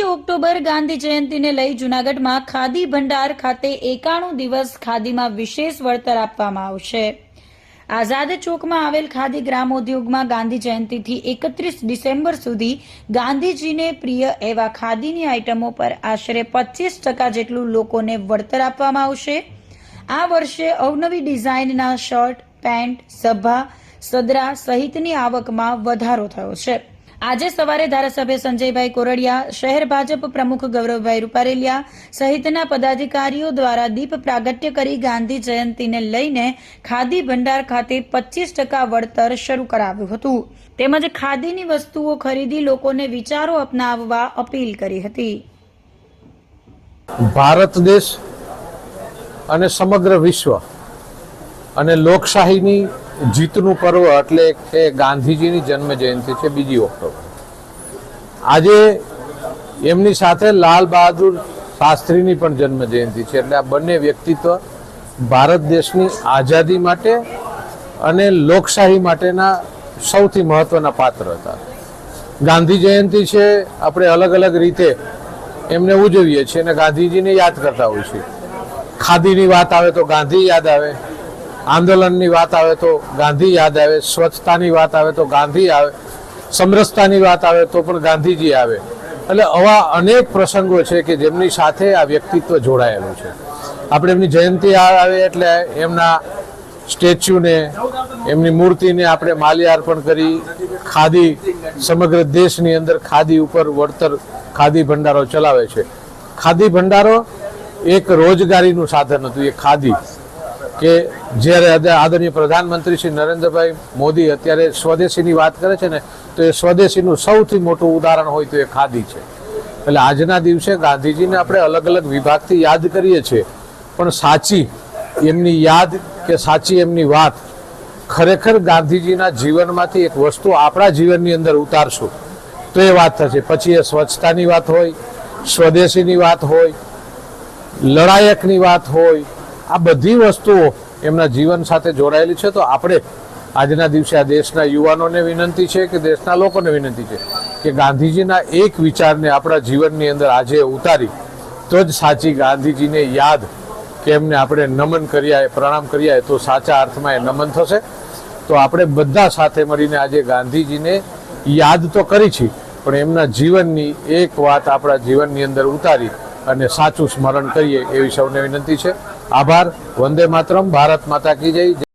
October Gandhi જયંતિને લઈ જૂનાગઢમાં ખાદી ભંડાર ખાતે 91 દિવસ ખાદીમાં વિશેષ વળતર આપવામાં આવશે। આઝાદ ચોકમાં આવેલ ખાદી ગ્રામોદ્યોગમાં ગાંધી જયંતિથી 31 ડિસેમ્બર સુધી ગાંધીજીને પ્રિય એવા ખાદીની આઇટમો પર આશરે 25% જેટલું લોકોને વળતર આપવામાં આવશે। આ વર્ષે અવનવી ડિઝાઇનના શર્ટ, પેન્ટ, સભા, સદરા સહિતની આવકમાં વધારો થયો છે। આજે સવારે ધારાસભ્ય સંજયભાઈ કોરડિયા, શહેર ભાજપ પ્રમુખ ગૌરવભાઈ રૂપારેલિયા સહિતના પદાધિકારીઓ દ્વારા દીપ પ્રાગટ્ય કરી ગાંધી જયંતિને લઈને ખાદી ભંડાર ખાતે 25% વળતર શરૂ કરાવ્યું હતું। તેમજ ખાદીની વસ્તુઓ ખરીદી લોકોને વિચારો અપનાવવા અપીલ કરી હતી। ભારત દેશ અને સમગ્ર વિશ્વ અને લોકશાહીની જીતનું પર્વ એટલે કે ગાંધીજીની જન્મ જયંતિ છે 2 ઓક્ટોબર। આજે એમની સાથે લાલ બહાદુર શાસ્ત્રીની પણ જન્મ જયંતિ છે। એટલે આ બંને વ્યક્તિત્વ ભારત દેશની આઝાદી માટે અને લોકશાહી માટેના સૌથી મહત્વના પાત્ર હતા। ગાંધી જયંતિ છે આપણે અલગ અલગ રીતે એમને ઉજવીએ છીએ અને ગાંધીજીને યાદ કરતા હોઈએ છીએ। ખાદીની વાત આવે તો ગાંધી યાદ આવે, આંદોલનની વાત આવે તો ગાંધી યાદ આવે, સ્વચ્છતાની વાત આવે તો ગાંધી આવે, સમરસતાની વાત આવે તો પણ ગાંધીજી આવે। એટલે આવા અનેક પ્રસંગો છે કે જેમની સાથે આ વ્યક્તિત્વ જોડાયેલું છે। આપણે એમની જયંતિ આવે એટલે એમના સ્ટેચ્યુને, એમની મૂર્તિને આપણે માલ્યાર્પણ કરી ખાદી સમગ્ર દેશની અંદર ખાદી ઉપર વળતર ખાદી ભંડારો ચલાવે છે। ખાદી ભંડારો એક રોજગારીનું સાધન હતું। એ ખાદી કે જ્યારે આદરણીય પ્રધાનમંત્રી શ્રી નરેન્દ્રભાઈ મોદી અત્યારે સ્વદેશીની વાત કરે છે ને, તો એ સ્વદેશીનું સૌથી મોટું ઉદાહરણ હોય તો એ ખાદી છે। એટલે આજના દિવસે ગાંધીજીને આપણે અલગ અલગ વિભાગથી યાદ કરીએ છીએ, પણ સાચી એમની યાદ કે સાચી એમની વાત ખરેખર ગાંધીજીના જીવનમાંથી એક વસ્તુ આપણા જીવનની અંદર ઉતારશું તો એ વાત થશે। પછી એ સ્વચ્છતાની વાત હોય, સ્વદેશીની વાત હોય, લડાયકની વાત હોય, આ બધી વસ્તુઓ એમના જીવન સાથે જોડાયેલી છે। તો આપણે આજના દિવસે આ દેશના યુવાનોને વિનંતી છે કે દેશના લોકોને વિનંતી છે કે ગાંધીજીના એક વિચારને આપણા જીવનની અંદર આજે ઉતારી તો જ સાચી ગાંધીજીને યાદ કે એમને આપણે નમન કર્યા, પ્રણામ કર્યા તો સાચા અર્થમાં એ નમન થશે। તો આપણે બધા સાથે મળીને આજે ગાંધીજીને યાદ તો કરી છે, પણ એમના જીવનની એક વાત આપણા જીવનની અંદર ઉતારી અને સાચું સ્મરણ કરીએ એવી સૌને વિનંતી છે। આભાર। વંદે માતરમ। ભારત માતા કી જય।